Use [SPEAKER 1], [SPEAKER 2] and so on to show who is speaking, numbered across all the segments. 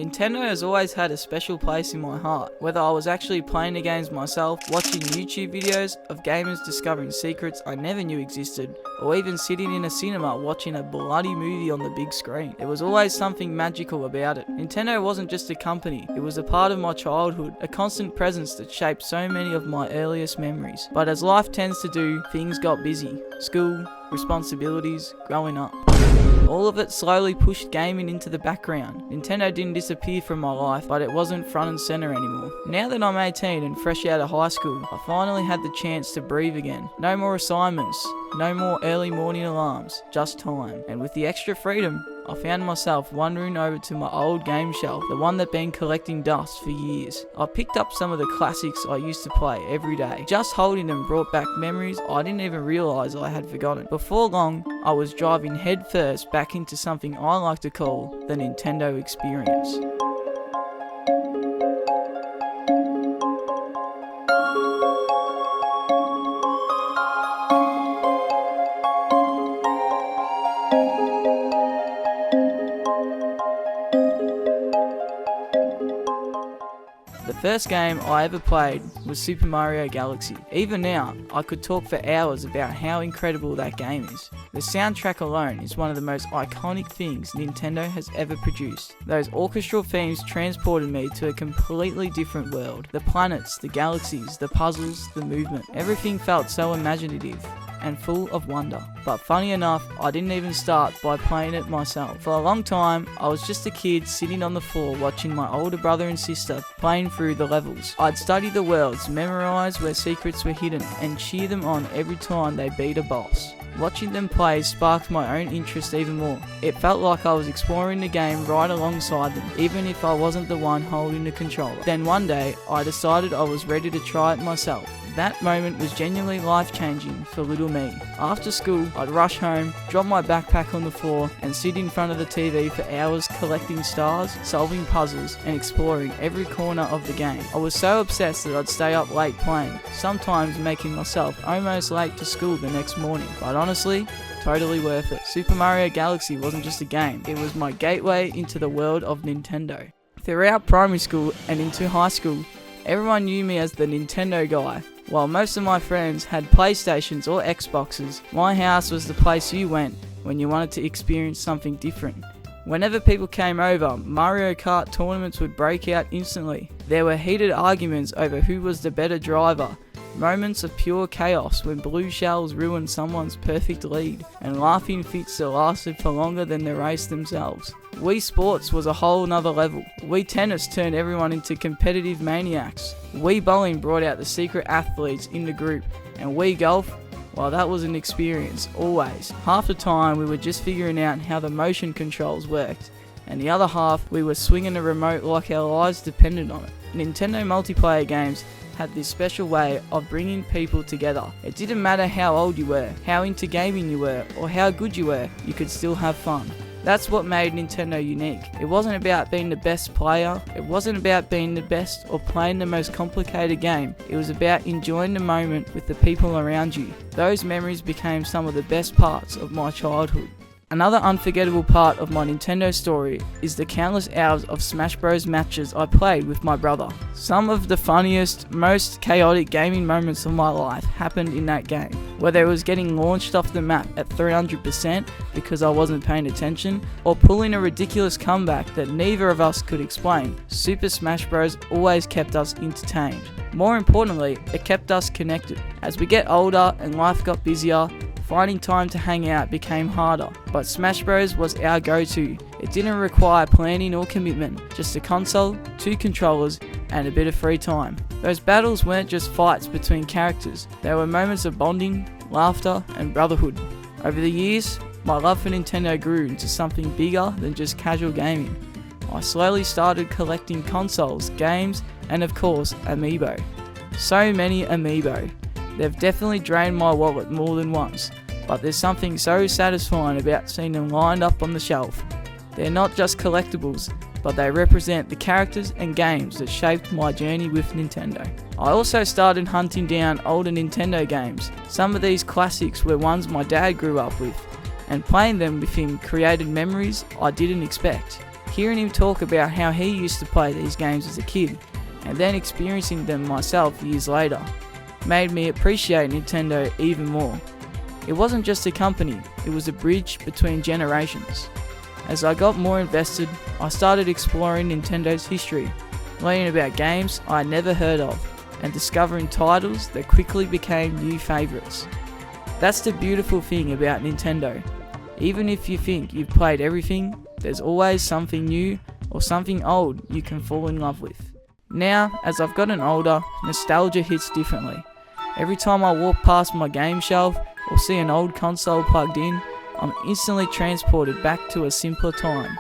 [SPEAKER 1] Nintendo has always had a special place in my heart. Whether I was actually playing the games myself, watching YouTube videos of gamers discovering secrets I never knew existed, or even sitting in a cinema watching a bloody movie on the big screen, there was always something magical about it. Nintendo wasn't just a company, it was a part of my childhood, a constant presence that shaped so many of my earliest memories. But as life tends to do, things got busy. School, responsibilities, growing up. All of it slowly pushed gaming into the background. Nintendo didn't disappear from my life, but it wasn't front and center anymore. Now that I'm 18 and fresh out of high school, I finally had the chance to breathe again. No more assignments, no more early morning alarms, just time. And with the extra freedom, I found myself wandering over to my old game shelf, the one that been collecting dust for years. I picked up some of the classics I used to play every day. Just holding them brought back memories I didn't even realise I had forgotten. Before long, I was driving headfirst back into something I like to call the Nintendo experience. The first game I ever played was Super Mario Galaxy. Even now, I could talk for hours about how incredible that game is. The soundtrack alone is one of the most iconic things Nintendo has ever produced. Those orchestral themes transported me to a completely different world. The planets, the galaxies, the puzzles, the movement. Everything felt so imaginative and full of wonder. But funny enough, I didn't even start by playing it myself. For a long time, I was just a kid sitting on the floor watching my older brother and sister playing through the levels. I'd study the worlds, memorize where secrets were hidden, and cheer them on every time they beat a boss. Watching them play sparked my own interest even more. It felt like I was exploring the game right alongside them, even if I wasn't the one holding the controller. Then one day, I decided I was ready to try it myself. That moment was genuinely life-changing for little me. After school, I'd rush home, drop my backpack on the floor, and sit in front of the TV for hours collecting stars, solving puzzles, and exploring every corner of the game. I was so obsessed that I'd stay up late playing, sometimes making myself almost late to school the next morning. But honestly, totally worth it. Super Mario Galaxy wasn't just a game, it was my gateway into the world of Nintendo. Throughout primary school and into high school, everyone knew me as the Nintendo guy. While most of my friends had PlayStations or Xboxes, my house was the place you went when you wanted to experience something different. Whenever people came over, Mario Kart tournaments would break out instantly. There were heated arguments over who was the better driver, moments of pure chaos when blue shells ruined someone's perfect lead, and laughing fits that lasted for longer than the race themselves. Wii Sports was a whole nother level. Wii Tennis turned everyone into competitive maniacs. Wii Bowling brought out the secret athletes in the group, and Wii Golf, well, that was an experience, always. Half the time we were just figuring out how the motion controls worked, and the other half we were swinging a remote like our lives depended on it. Nintendo multiplayer games had this special way of bringing people together. It didn't matter how old you were, how into gaming you were, or how good you were, you could still have fun. That's what made Nintendo unique. It wasn't about being the best player, it wasn't about being the best or playing the most complicated game. It was about enjoying the moment with the people around you. Those memories became some of the best parts of my childhood. Another unforgettable part of my Nintendo story is the countless hours of Smash Bros matches I played with my brother. Some of the funniest, most chaotic gaming moments of my life happened in that game. Whether it was getting launched off the map at 300% because I wasn't paying attention, or pulling a ridiculous comeback that neither of us could explain, Super Smash Bros always kept us entertained. More importantly, it kept us connected. As we get older and life got busier, finding time to hang out became harder, but Smash Bros was our go-to. It didn't require planning or commitment, just a console, 2 controllers, and a bit of free time. Those battles weren't just fights between characters, they were moments of bonding, laughter, and brotherhood. Over the years, my love for Nintendo grew into something bigger than just casual gaming. I slowly started collecting consoles, games, and of course, Amiibo. So many Amiibo. They've definitely drained my wallet more than once, but there's something so satisfying about seeing them lined up on the shelf. They're not just collectibles, but they represent the characters and games that shaped my journey with Nintendo. I also started hunting down older Nintendo games. Some of these classics were ones my dad grew up with, and playing them with him created memories I didn't expect. Hearing him talk about how he used to play these games as a kid, and then experiencing them myself years later, made me appreciate Nintendo even more. It wasn't just a company, it was a bridge between generations. As I got more invested, I started exploring Nintendo's history, learning about games I had never heard of, and discovering titles that quickly became new favourites. That's the beautiful thing about Nintendo. Even if you think you've played everything, there's always something new or something old you can fall in love with. Now, as I've gotten older, nostalgia hits differently. Every time I walk past my game shelf or see an old console plugged in, I'm instantly transported back to a simpler time.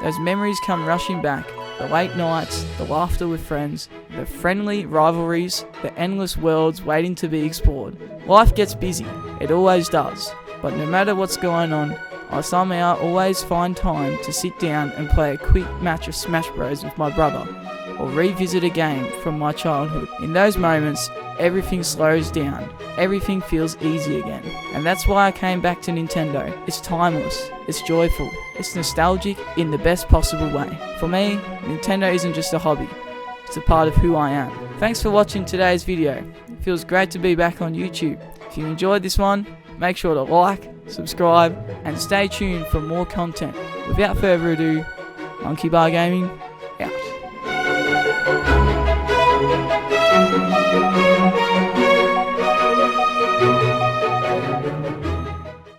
[SPEAKER 1] Those memories come rushing back, the late nights, the laughter with friends, the friendly rivalries, the endless worlds waiting to be explored. Life gets busy, it always does, but no matter what's going on, I somehow always find time to sit down and play a quick match of Smash Bros with my brother, or revisit a game from my childhood. In those moments, everything slows down, everything feels easy again, and that's why I came back to Nintendo. It's timeless, it's joyful, it's nostalgic in the best possible way. For me, Nintendo isn't just a hobby, it's a part of who I am. Thanks for watching today's video. It feels great to be back on YouTube. If you enjoyed this one, make sure to like, subscribe, and stay tuned for more content. Without further ado, MonkeyBargaming